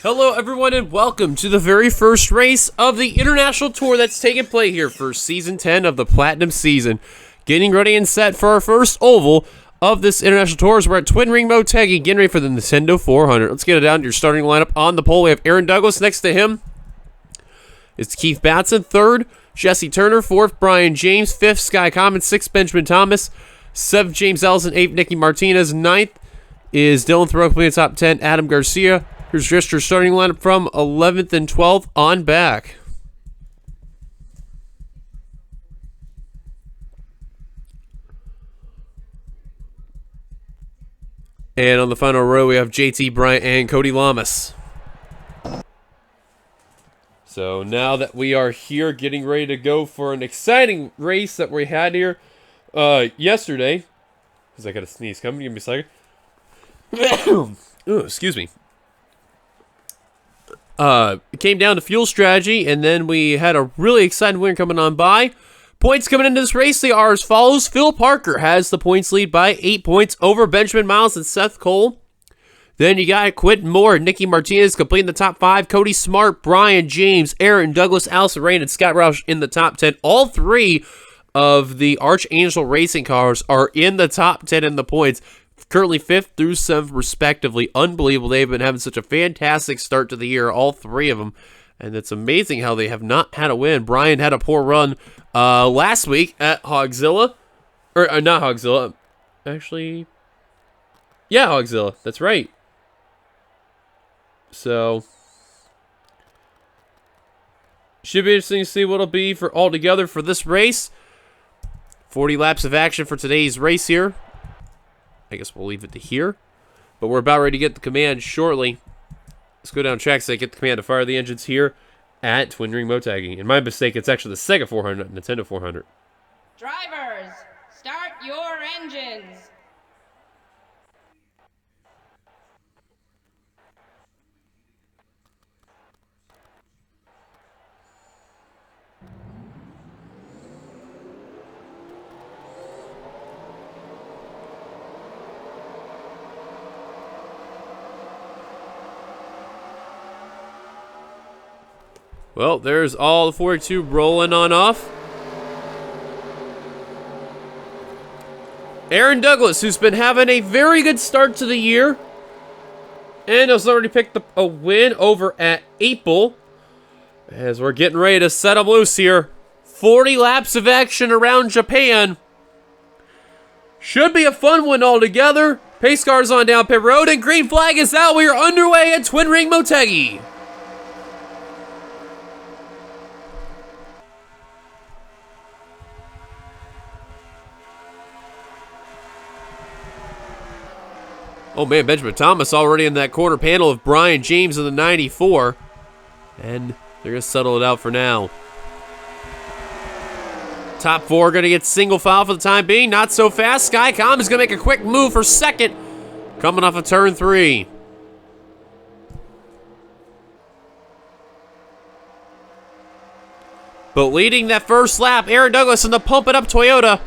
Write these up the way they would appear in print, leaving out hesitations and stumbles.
Hello everyone and welcome to the very first race of the International Tour that's taking place here for Season 10 of the Platinum Season. Getting ready and set for our first oval of this International Tour as we're at Twin Ring Motegi, getting ready for the Nintendo 400. Let's get it down to your starting lineup. On the pole we have Aaron Douglas. Next to him is Keith Batson. Third, Jesse Turner. Fourth, Brian James. Fifth, Sky Common. Sixth, Benjamin Thomas. Seventh, James Ellison. Eighth, Nicky Martinez. Ninth is Dylan Thoreau, completing the top 10. Adam Garcia. Here's just your starting lineup from 11th and 12th on back. And on the final row, we have JT Bryant and Cody Lamas. So now that we are here getting ready to go for an exciting race that we had here yesterday. Because I got a sneeze coming. Give me a second. Ooh, excuse me. It came down to fuel strategy, and then we had a really exciting winner coming on by. Points coming into this race, they are as follows. Phil Parker has the points lead by 8 points over Benjamin Miles and Seth Cole. Then you got Quentin Moore and Nicky Martinez completing the top 5. Cody Smart, Brian James, Aaron Douglas, Allison Rain, and Scott Roush in the top 10. All three of the Archangel Racing cars are in the top 10 in the points. Currently 5th through 7th, respectively. Unbelievable. They've been having such a fantastic start to the year, all three of them. And it's amazing how they have not had a win. Brian had a poor run last week at Hogzilla. Or not Hogzilla. Actually, yeah, Hogzilla. That's right. So, should be interesting to see what it'll be for altogether for this race. 40 laps of action for today's race here. I guess we'll leave it to here. But we're about ready to get the command shortly. Let's go down track so I get the command to fire the engines here at Twin Ring Motegi. And my mistake, it's actually the Sega 400, not Nintendo 400. Drivers, start your engines. Well, there's all the 42 rolling on off. Aaron Douglas, who's been having a very good start to the year, and has already picked up a win over at April. As we're getting ready to set them loose here. 40 laps of action around Japan. Should be a fun one altogether. Pace cars on down pit road, and green flag is out. We are underway at Twin Ring Motegi. Oh man, Benjamin Thomas already in that quarter panel of Brian James in the 94. And they're going to settle it out for now. Top 4 going to get single file for the time being. Not so fast. Skycom is going to make a quick move for second. Coming off of turn 3. But leading that first lap, Aaron Douglas in the Pump It Up Toyota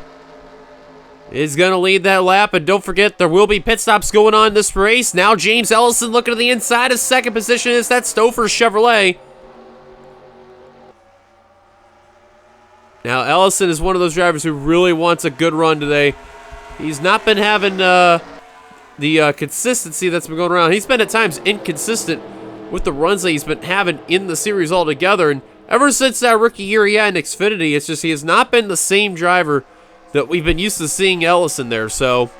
is going to lead that lap. And don't forget, there will be pit stops going on in this race. Now James Ellison looking to the inside. His second position is that Stouffer Chevrolet. Now Ellison is one of those drivers who really wants a good run today. He's not been having the consistency that's been going around. He's been at times inconsistent with the runs that he's been having in the series altogether. And ever since that rookie year he had in Xfinity, it's just he has not been the same driver that we've been used to seeing Ellison there. So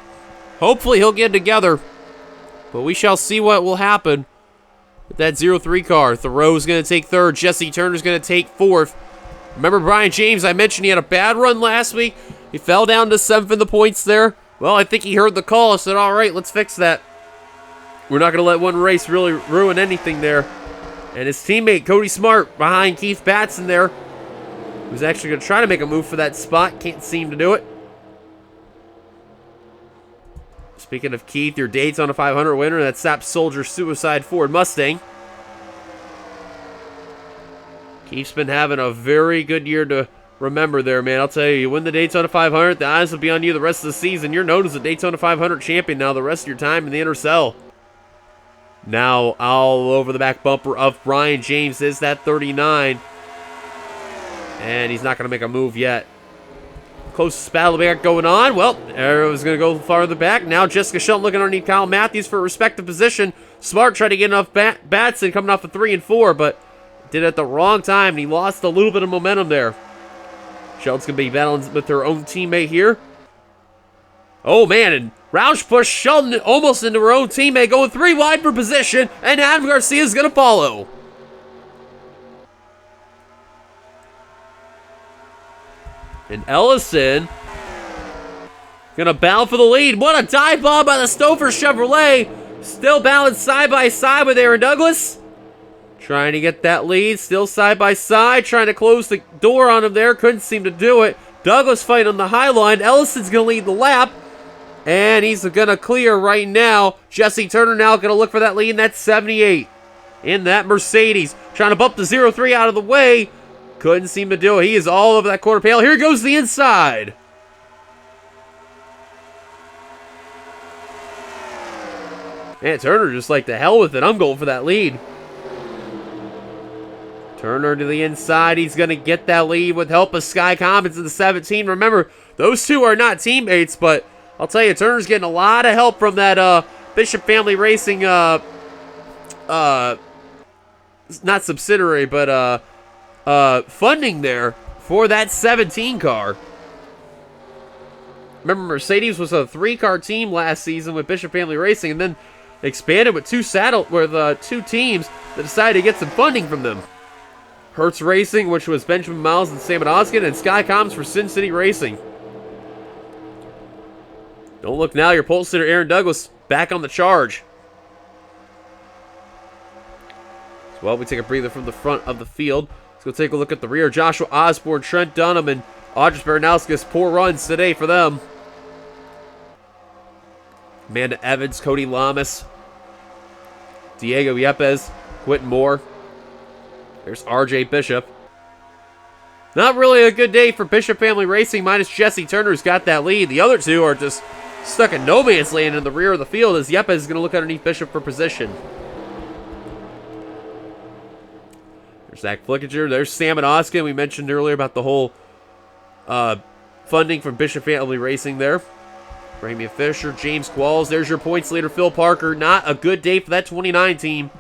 hopefully he'll get together. But we shall see what will happen with that 0-3 car. Thoreau's going to take 3rd. Jesse Turner's going to take 4th. Remember Brian James, I mentioned he had a bad run last week. He fell down to 7th in the points there. Well, I think he heard the call and said, all right, let's fix that. We're not going to let one race really ruin anything there. And his teammate, Cody Smart, behind Keith Batson there, who's actually going to try to make a move for that spot. Can't seem to do it. Speaking of Keith, your Daytona 500 winner, that Sap Soldier Suicide Ford Mustang. Keith's been having a very good year to remember there, man. I'll tell you, you win the Daytona 500, the eyes will be on you the rest of the season. You're known as the Daytona 500 champion now the rest of your time in the NRSL. Now all over the back bumper of Brian James is that 39. And he's not going to make a move yet. Closest battle back going on. Well, Arrow's going to go farther back. Now Jessica Shelton looking underneath Kyle Matthews for a respective position. Smart tried to get enough bats and coming off of 3 and 4, but did it at the wrong time, and he lost a little bit of momentum there. Shelton's going to be battling with her own teammate here. Oh, man, and Roush pushed Shelton almost into her own teammate, going 3 wide for position, and Adam Garcia's going to follow. And Ellison gonna battle for the lead. What a dive bomb by the Stouffer Chevrolet. Still balanced side by side with Aaron Douglas. Trying to get that lead. Still side by side. Trying to close the door on him there. Couldn't seem to do it. Douglas fighting on the high line. Ellison's gonna lead the lap. And he's gonna clear right now. Jesse Turner now gonna look for that lead. And that's 78. In that Mercedes. Trying to bump the 0-3 out of the way. Couldn't seem to do it. He is all over that quarter pail. Here goes the inside. Man, Turner just like, the hell with it. I'm going for that lead. Turner to the inside. He's going to get that lead with help of Sky Commons in the 17. Remember, those two are not teammates, but I'll tell you, Turner's getting a lot of help from that Bishop Family Racing, not subsidiary, but funding there for that 17 car. Remember, Mercedes was a 3-car team last season with Bishop Family Racing, and then expanded with two teams that decided to get some funding from them. Hertz Racing, which was Benjamin Miles and Sam Oskin, and Skycoms for Sin City Racing. Don't look now, your pole sitter Aaron Douglas back on the charge. Well, we take a breather from the front of the field. Let's go take a look at the rear. Joshua Osborne, Trent Dunham, and Audrey Baranowskis. Poor runs today for them. Amanda Evans, Cody Lamas, Diego Yepes, Quentin Moore. There's RJ Bishop. Not really a good day for Bishop Family Racing, minus Jesse Turner, who's got that lead. The other two are just stuck in no man's land in the rear of the field, as Yepes is going to look underneath Bishop for position. There's Zach Flickinger. There's Sam and Oskin. We mentioned earlier about the whole funding from Bishop Family Racing there. Ramian Fisher, James Qualls. There's your points leader, Phil Parker. Not a good day for that 29 team.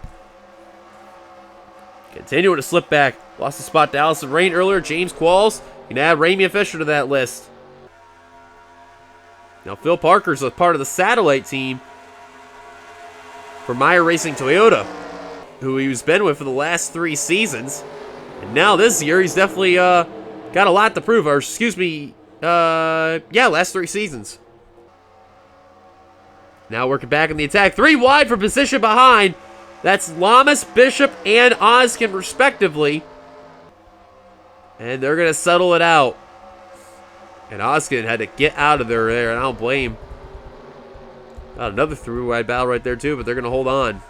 Continuing to slip back. Lost a spot to Allison Rain earlier. James Qualls. You can add Ramian Fisher to that list. Now, Phil Parker's a part of the satellite team for Meyer Racing Toyota, who he's been with for the last 3 seasons. And now this year, he's definitely got a lot to prove. Or, excuse me, last 3 seasons. Now working back in the attack. 3 wide for position behind. That's Lamas, Bishop, and Oskin, respectively. And they're going to settle it out. And Oskin had to get out of there, and I don't blame. Got another 3-wide battle right there, too, but they're going to hold on.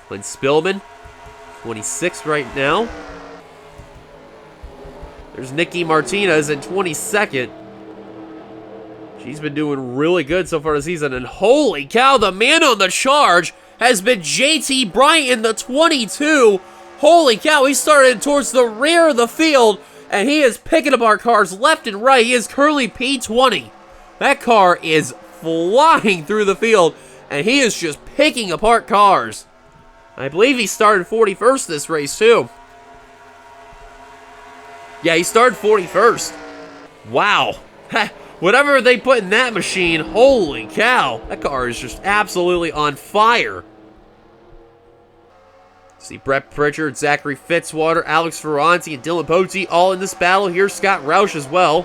Lynn Spillman, 26 right now. There's Nikki Martinez in 22nd. She's been doing really good so far this season. And holy cow, the man on the charge has been JT Bryant in the 22. Holy cow, he started towards the rear of the field, and he is picking apart cars left and right. He is currently P20. That car is flying through the field, and he is just picking apart cars. I believe he started 41st this race, too. Yeah, he started 41st. Wow. Whatever they put in that machine, holy cow. That car is just absolutely on fire. See Brett Pritchard, Zachary Fitzwater, Alex Ferranti, and Dylan Pote all in this battle. Here's Scott Roush as well.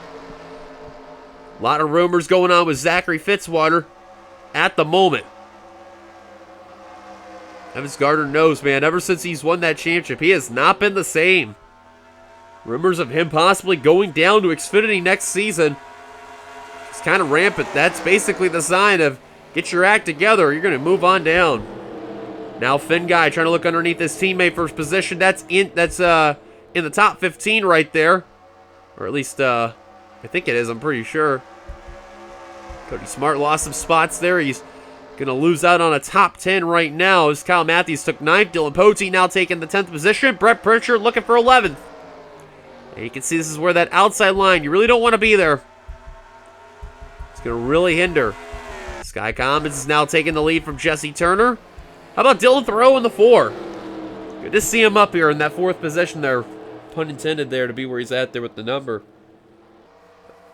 A lot of rumors going on with Zachary Fitzwater at the moment. Evans Gardner knows, man, ever since he's won that championship, he has not been the same. Rumors of him possibly going down to Xfinity next season. It's kind of rampant. That's basically the sign of get your act together or you're going to move on down. Now Finn Guy trying to look underneath his teammate for his position. That's in the top 15 right there. Or at least I think it is, I'm pretty sure. Cody Smart lost some spots there. He's Gonna lose out on a top 10 right now as Kyle Matthews took 9th. Dylan Pote now taking the 10th position. Brett Pritchard looking for 11th. And you can see this is where that outside line, you really don't want to be there. It's gonna really hinder. Sky Commons is now taking the lead from Jesse Turner. How about Dylan Thoreau in the 4? Good to see him up here in that 4th position there. Pun intended there to be where he's at there with the number.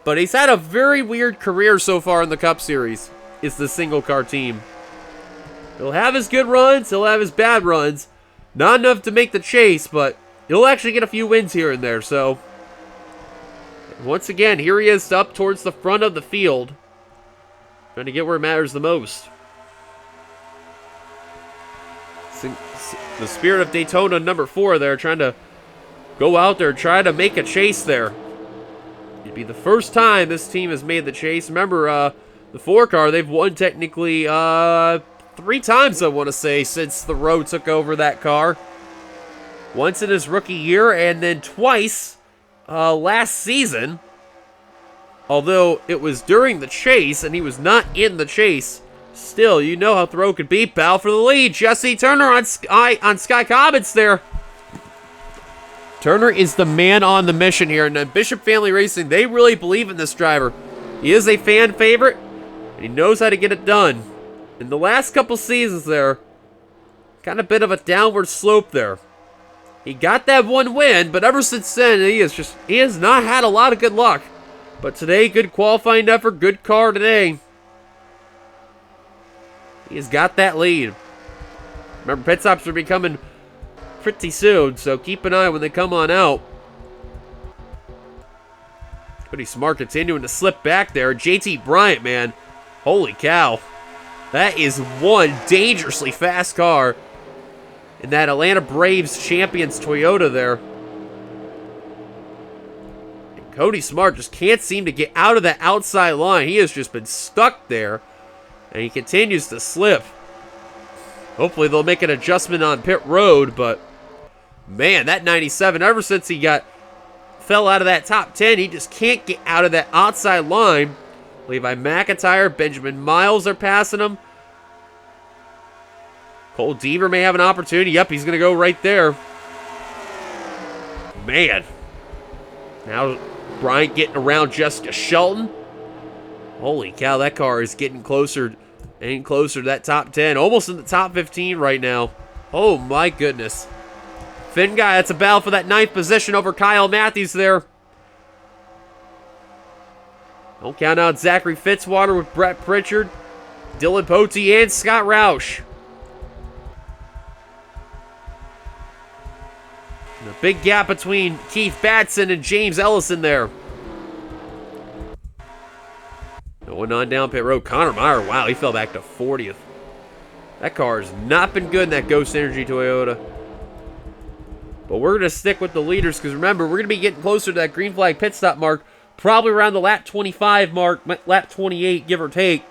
But he's had a very weird career so far in the Cup Series. It's the single car team. He'll have his good runs, he'll have his bad runs. Not enough to make the chase, but he'll actually get a few wins here and there, so. Once again, here he is up towards the front of the field. Trying to get where it matters the most. The Spirit of Daytona number 4 there, trying to go out there, try to make a chase there. It'd be the first time this team has made the chase. Remember, the 4 car, they've won technically 3 times, I want to say, since Thoreau took over that car. Once in his rookie year, and then twice last season. Although it was during the chase, and he was not in the chase. Still, you know how Thoreau could be. Battle for the lead. Jesse Turner on Sky Commons there. Turner is the man on the mission here. And Bishop Family Racing, they really believe in this driver. He is a fan favorite, and he knows how to get it done. In the last couple seasons there, kind of bit of a downward slope there. He got that 1 win, but ever since then, he has not had a lot of good luck. But today, good qualifying effort, good car today. He has got that lead. Remember, pit stops are becoming pretty soon, so keep an eye when they come on out. Pretty smart continuing to slip back there. JT Bryant, man. Holy cow. That is one dangerously fast car in that Atlanta Braves Champions Toyota there. And Cody Smart just can't seem to get out of that outside line. He has just been stuck there, and he continues to slip. Hopefully they'll make an adjustment on pit road, but man, that 97, ever since he fell out of that top 10, he just can't get out of that outside line. Levi McIntyre, Benjamin Miles are passing him. Cole Deaver may have an opportunity. Yep, he's going to go right there. Man. Now Bryant getting around Jessica Shelton. Holy cow, that car is getting closer and closer to that top 10. Almost in the top 15 right now. Oh my goodness. Finn Guy, that's a battle for that 9th position over Kyle Matthews there. Don't count out Zachary Fitzwater with Brett Pritchard, Dylan Pote, and Scott Roush. And a big gap between Keith Batson and James Ellison there. Going on down pit road. Connor Meyer, wow, he fell back to 40th. That car has not been good in that Ghost Energy Toyota. But we're going to stick with the leaders because remember, we're going to be getting closer to that green flag pit stop mark. Probably around the lap 25 mark, lap 28, give or take.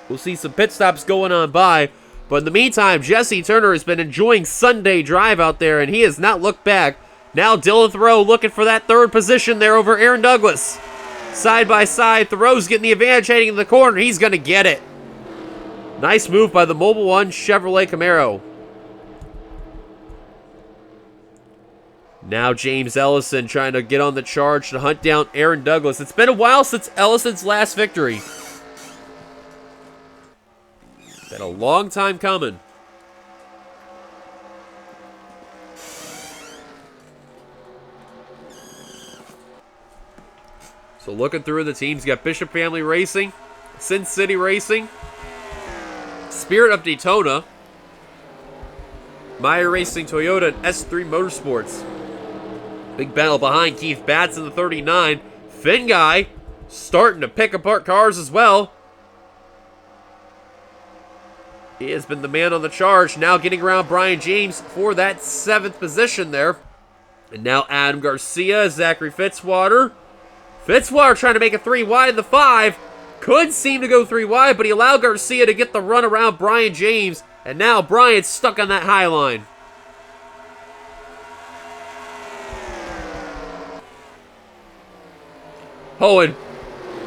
We'll see some pit stops going on by. But in the meantime, Jesse Turner has been enjoying Sunday drive out there, and he has not looked back. Now Dylan Thoreau looking for that 3rd position there over Aaron Douglas. Side by side, Thoreau's getting the advantage heading in the corner. He's going to get it. Nice move by the Mobile One Chevrolet Camaro. Now James Ellison trying to get on the charge to hunt down Aaron Douglas. It's been a while since Ellison's last victory. Been a long time coming. So looking through the teams, you got Bishop Family Racing, Sin City Racing, Spirit of Daytona, Meyer Racing Toyota, and S3 Motorsports. Big battle behind Keith Batson, the 39. Finn Guy starting to pick apart cars as well. He has been the man on the charge. Now getting around Brian James for that 7th position there. And now Adam Garcia, Zachary Fitzwater. Fitzwater trying to make it 3 wide in the 5. Could seem to go 3 wide, but he allowed Garcia to get the run around Brian James. And now Brian's stuck on that high line. Oh, and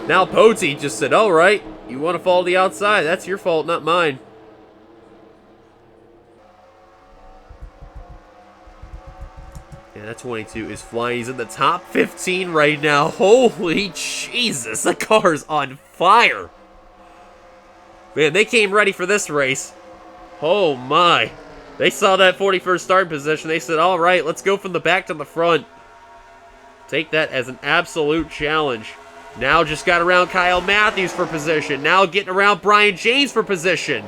now Pote just said, all right, You want to fall to the outside. That's your fault, not mine. Yeah, that 22 is flying. He's in the top 15 right now. Holy Jesus, the car's on fire. Man, they came ready for this race. Oh my. They saw that 41st starting position. They said, all right, let's go from the back to the front. Take that as an absolute challenge. Now just got around Kyle Matthews for position. Now getting around Brian James for position.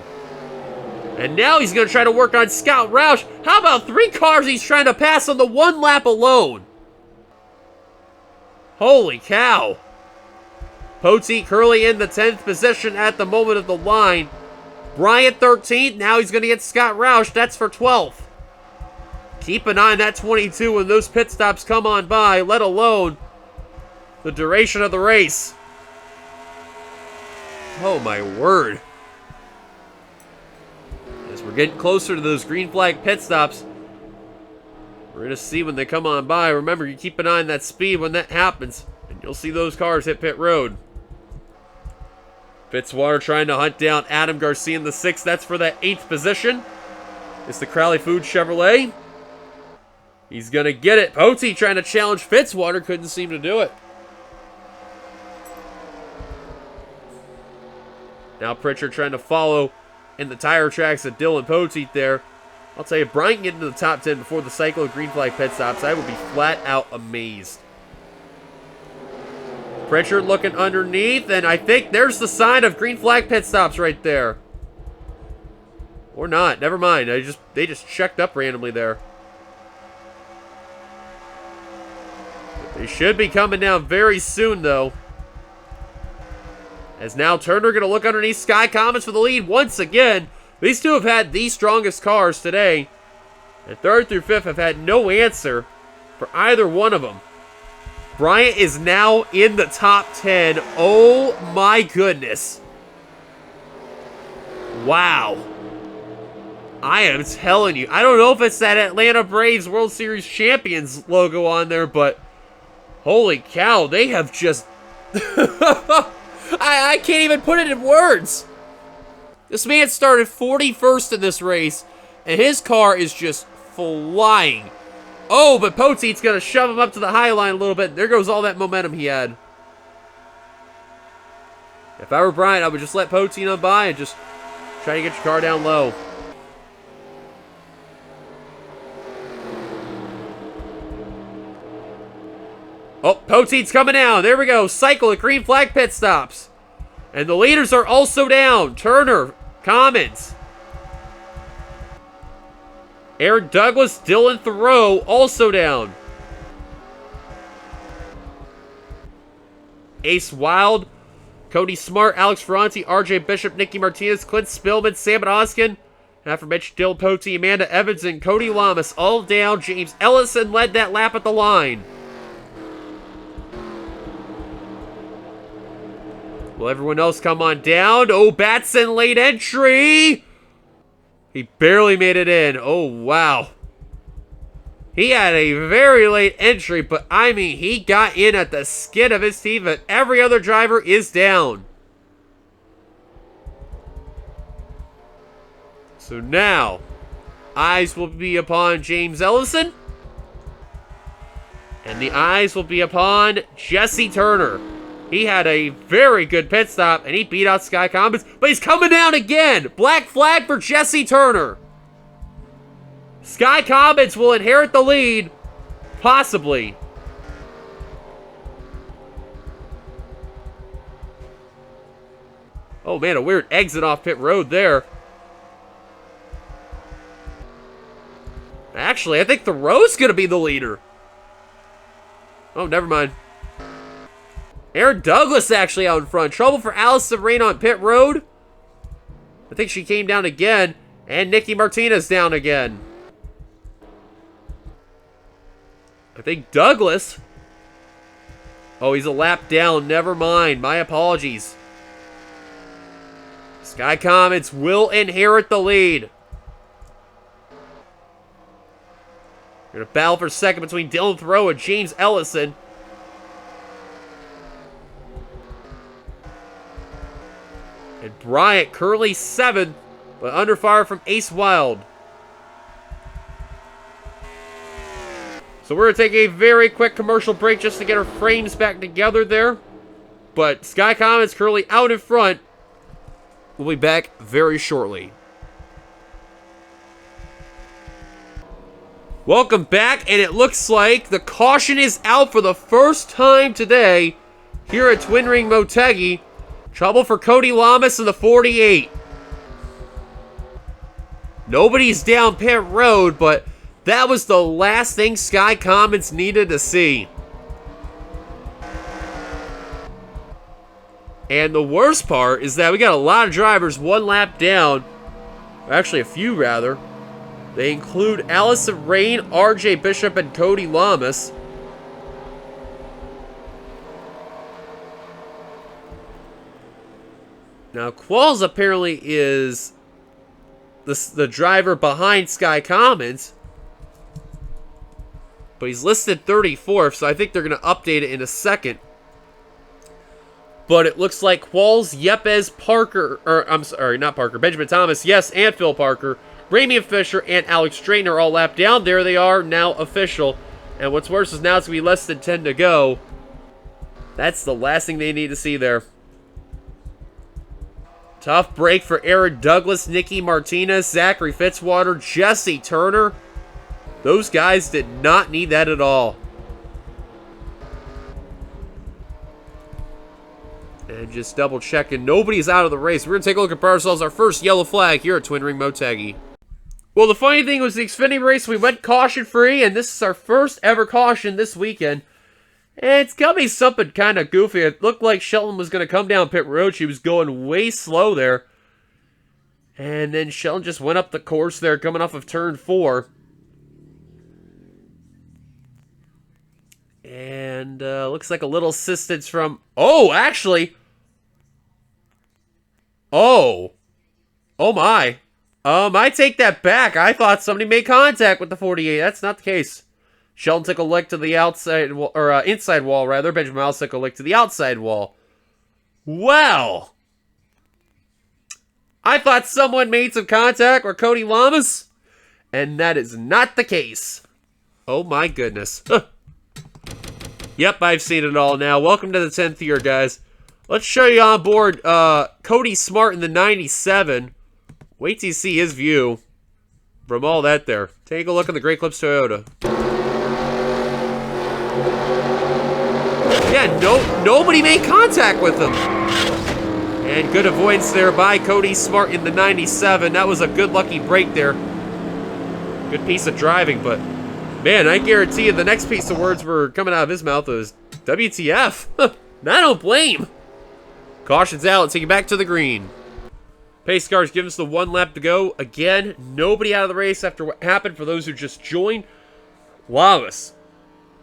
And now he's going to try to work on Scott Roush. How about 3 cars he's trying to pass on the 1 lap alone? Holy cow. Poteet currently in the 10th position at the moment of the line. Bryant 13th. Now he's going to get Scott Roush. That's for 12th. Keep an eye on that 22 when those pit stops come on by, let alone the duration of the race. Oh my word. As we're getting closer to those green flag pit stops, we're going to see when they come on by. Remember, you keep an eye on that speed when that happens, and you'll see those cars hit pit road. Fitzwater trying to hunt down Adam Garcia in the 6th. That's for that 8th position. It's the Crowley Food Chevrolet. He's going to get it. Poteet trying to challenge Fitzwater. Couldn't seem to do it. Now Pritchard trying to follow in the tire tracks of Dylan Poteet there. I'll tell you, if Brian can get into the top 10 before the cycle of green flag pit stops, I would be flat out amazed. Pritchard looking underneath, and I think there's the sign of green flag pit stops right there. Or not, never mind. They just checked up randomly there. They should be coming down very soon, though. As now Turner going to look underneath Sky Comets for the lead once again. These two have had the strongest cars today. And 3rd through 5th have had no answer for either one of them. Bryant is now in the top 10. Oh my goodness. Wow. I am telling you. I don't know if it's that Atlanta Braves World Series Champions logo on there, but holy cow, they have just... I can't even put it in words. This man started 41st in this race, and his car is just flying. Oh, but Poteet's going to shove him up to the high line a little bit. There goes all that momentum he had. If I were Bryant, I would just let Poteet on by and just try to get your car down low. Oh, Poteet's coming down. There we go. Cycle of green flag pit stops. And the leaders are also down. Turner, Commons, Aaron Douglas, Dylan Thoreau also down. Ace Wild, Cody Smart, Alex Ferranti, RJ Bishop, Nicky Martinez, Clint Spillman, Sam Oskin, aforementioned Dylan Poteet, Amanda Evans, and Cody Lamas all down. James Ellison led that lap at the line. Will everyone else come on down? Oh, Batson late entry. He barely made it in. Oh, wow. He had a very late entry, but I mean, he got in at the skin of his teeth, but every other driver is down. So now, eyes will be upon James Ellison. And the eyes will be upon Jesse Turner. He had a very good pit stop, and he beat out Sky Comets, but he's coming down again. Black flag for Jesse Turner. Sky Comets will inherit the lead, possibly. Oh man, a weird exit off pit road there. Actually, I think Thoreau's going to be the leader. Oh, never mind. Aaron Douglas actually out in front. Trouble for Allison Rain on pit road. I think she came down again. And Nicky Martinez down again. I think Douglas. Oh, he's a lap down. Never mind. My apologies. Sky Comets will inherit the lead. We're going to battle for second between Dylan Thoreau and James Ellison. Bryant currently 7th, but under fire from Ace Wild. So we're going to take a very quick commercial break just to get our frames back together there. But Sky Comet's currently out in front. We'll be back very shortly. Welcome back, and it looks like the caution is out for the first time today here at Twin Ring Motegi. Trouble for Cody Lamas in the 48. Nobody's down pit road, but that was the last thing Sky Comets needed to see. And the worst part is that we got a lot of drivers one lap down. Actually, a few rather. They include Allison Rain, RJ Bishop, and Cody Lamas. Now, Qualls apparently is the driver behind Sky Commons. But he's listed 34th, so I think they're going to update it in a second. But it looks like Qualls, Yepes, Parker, or I'm sorry, not Parker, Benjamin Thomas, yes, and Phil Parker, Ramian Fisher, and Alex Drayton are all lapped down. There they are, now official. And what's worse is now it's going to be less than 10 to go. That's the last thing they need to see there. Tough break for Aaron Douglas, Nicky Martinez, Zachary Fitzwater, Jesse Turner. Those guys did not need that at all. And just double checking, nobody's out of the race. We're going to take a look at ourselves our first yellow flag here at Twin Ring Motegi. Well, the funny thing was the Xfinity race, we went caution free, and this is our first ever caution this weekend. And it's going to be something kind of goofy. It looked like Shelton was going to come down pit road. She was going way slow there. And then Shelton just went up the course there, coming off of turn 4. And looks like a little assistance from... Oh, actually... Oh my. I take that back. I thought somebody made contact with the 48. That's not the case. Shelton took a lick to the outside, or inside wall, rather. Benjamin Miles took a lick to the outside wall. Well, I thought someone made some contact with Cody Lamas, and that is not the case. Oh my goodness. Yep, I've seen it all now. Welcome to the 10th year, guys. Let's show you on board Cody Smart in the 97. Wait till you see his view from all that there. Take a look at the Great Clips Toyota. Yeah, nobody made contact with him. And good avoidance there by Cody Smart in the 97. That was a good lucky break there. Good piece of driving, but man, I guarantee you the next piece of words were coming out of his mouth was WTF. I don't blame. Caution's out. Let's take it back to the green. Pace cars give us the 1 lap to go. Again, nobody out of the race after what happened for those who just joined. Lamas,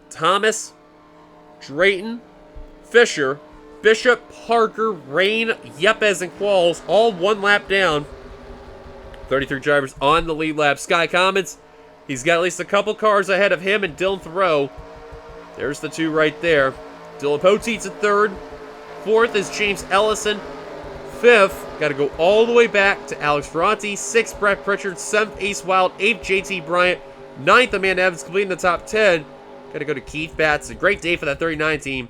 Thomas, Drayton, Fisher, Bishop, Parker, Rain, Yepes, and Qualls, all 1 lap down. 33 drivers on the lead lap. Sky Commons, he's got at least a couple cars ahead of him and Dylan Thoreau. There's the 2 right there. Dylan Poteet's in 3rd. 4th is James Ellison. 5th, got to go all the way back to Alex Ferranti. 6th, Brett Pritchard. 7th, Ace Wild. 8th, JT Bryant. 9th, Amanda Evans, completing the top 10. Got to go to Keith Batts. A great day for that 39 team.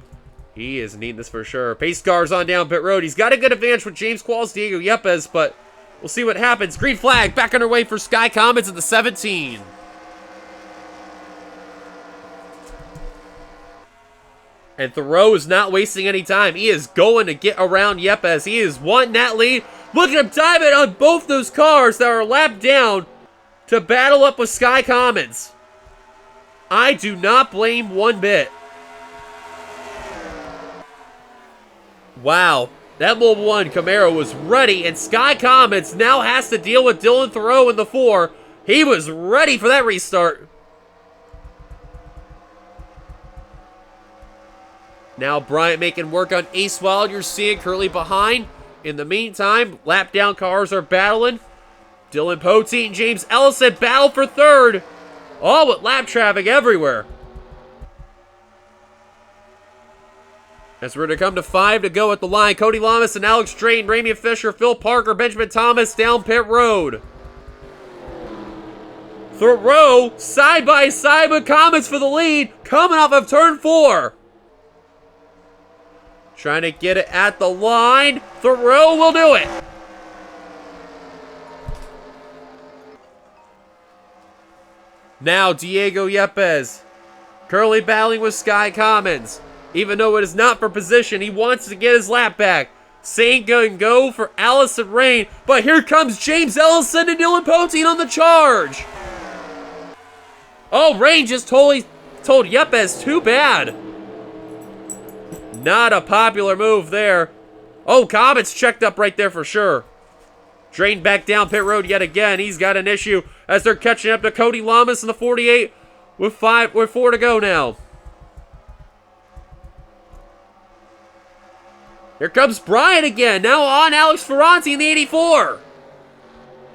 He is needing this for sure. Pace cars on down pit road. He's got a good advantage with James Qualls, Diego Yepes, but we'll see what happens. Green flag back underway for Sky Comets at the 17. And Thoreau is not wasting any time. He is going to get around Yepes. He is wanting that lead. Look at him time it on both those cars that are lapped down to battle up with Sky Commons. I do not blame one bit. Wow. That Mobil 1 Camaro was ready, and Sky Commons now has to deal with Dylan Thoreau in the 4. He was ready for that restart. Now Bryant making work on Ace Wild. You're seeing currently behind. In the meantime, lap down cars are battling. Dylan Poteet and James Ellison battle for 3rd. All with lap traffic everywhere. As we're going to come to 5 to go at the line. Cody Lamas and Alex Drayton, Ramian Fisher, Phil Parker, Benjamin Thomas down pit road. Thoreau, side by side with Comets for the lead, coming off of turn 4. Trying to get it at the line. Thoreau will do it. Now Diego Yepes, currently battling with Sky Commons. Even though it is not for position, he wants to get his lap back. Saint going go for Allison Rain, but here comes James Ellison and Dylan Poteen on the charge. Oh, Rain just totally told Yepes too bad. Not a popular move there. Oh, Comets checked up right there for sure. Drained back down pit road yet again. He's got an issue as they're catching up to Cody Lamas in the 48 with 4 to go now. Here comes Brian again, now on Alex Ferranti in the 84.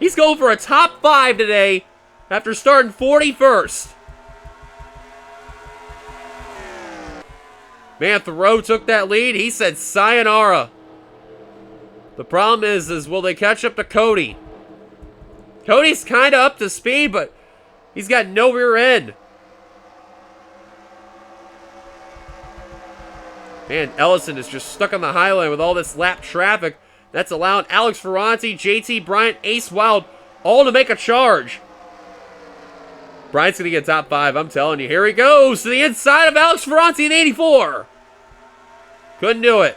He's going for a top 5 today after starting 41st. Man, Thoreau took that lead. He said sayonara. The problem is will they catch up to Cody? Cody's kind of up to speed, but he's got no rear end. Man, Ellison is just stuck on the high line with all this lap traffic. That's allowing Alex Ferranti, JT Bryant, Ace Wild, all to make a charge. Bryant's going to get top 5, I'm telling you. Here he goes to the inside of Alex Ferranti in 84. Couldn't do it.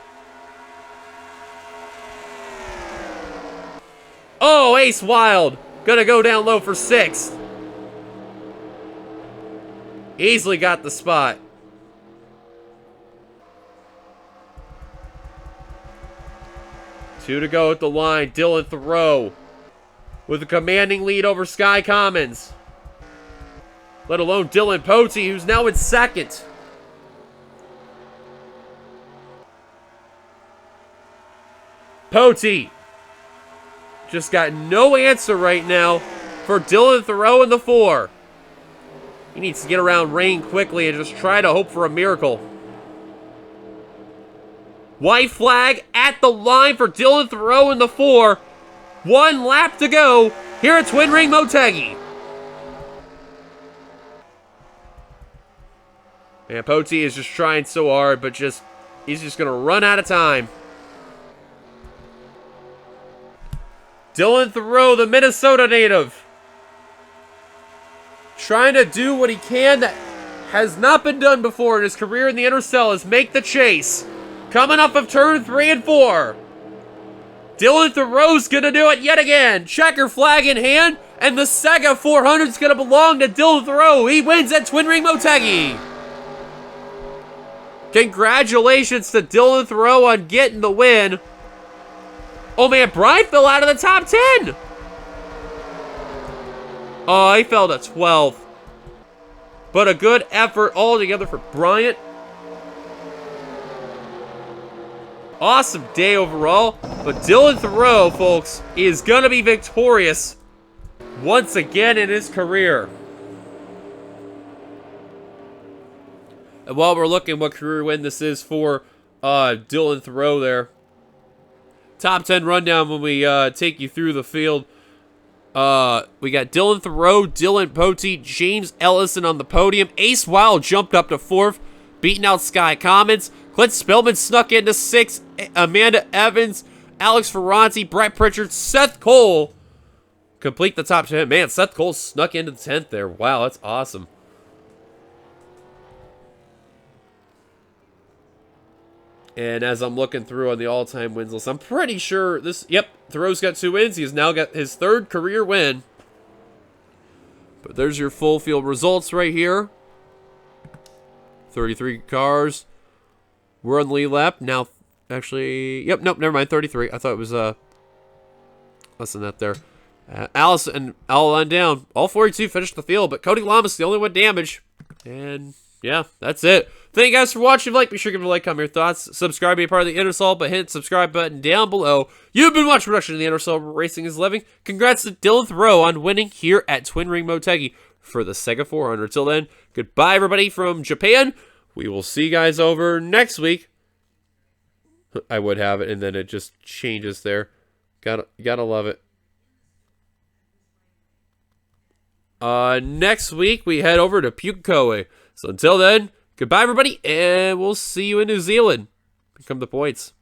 Oh, Ace Wild. Gonna go down low for 6. Easily got the spot. Two to go at the line. Dylan Thoreau with a commanding lead over Sky Commons. Let alone Dylan Poteen, who's now in 2nd. Poteen just got no answer right now for Dylan Thoreau in the 4. He needs to get around Rain quickly and just try to hope for a miracle. White flag at the line for Dylan Thoreau in the 4. 1 lap to go here at Twin Ring Motegi. And Poteen is just trying so hard, but he's just going to run out of time. Dylan Thoreau, the Minnesota native, trying to do what he can that has not been done before in his career in the NRSL, is make the chase. Coming up of turn 3 and 4. Dylan Thoreau's going to do it yet again. Checker flag in hand, and the Sega 400 is going to belong to Dylan Thoreau. He wins at Twin Ring Motegi. Congratulations to Dylan Thoreau on getting the win. Oh man, Brian fell out of the top 10. Oh, he fell to 12th. But a good effort altogether for Bryant. Awesome day overall. But Dylan Thoreau, folks, is going to be victorious once again in his career. And while we're looking what career win this is for Dylan Thoreau there. Top 10 rundown when we take you through the field. We got Dylan Thoreau, Dylan Poteen, James Ellison on the podium. Ace Wild jumped up to 4th, beating out Sky Commons. Clint Spillman snuck into 6th. Amanda Evans, Alex Ferranti, Brett Pritchard, Seth Cole complete the top 10. Man, Seth Cole snuck into the 10th there. Wow, that's awesome. And as I'm looking through on the all-time wins list, I'm pretty sure this... Yep, Thoreau's got 2 wins. He's now got his 3rd career win. But there's your full field results right here. 33 cars. We're on the lead lap. Now, actually... Yep, nope, never mind. 33. I thought it was less than that there. Allison and all on down. All 42 finished the field, but Cody Lamas the only one damaged. And... yeah, that's it. Thank you guys for watching. If you like, be sure to give a like, comment your thoughts. Subscribe, be a part of the NRSL, but hit the subscribe button down below. You've been watching production of the NRSL Racing is Living. Congrats to Dylan Thoreau on winning here at Twin Ring Motegi for the Sega 400. Till then, goodbye everybody from Japan. We will see you guys over next week. I would have it, and then it just changes there. Gotta love it. Next week we head over to Pukekohe. So until then, goodbye everybody, and we'll see you in New Zealand. Here come the points.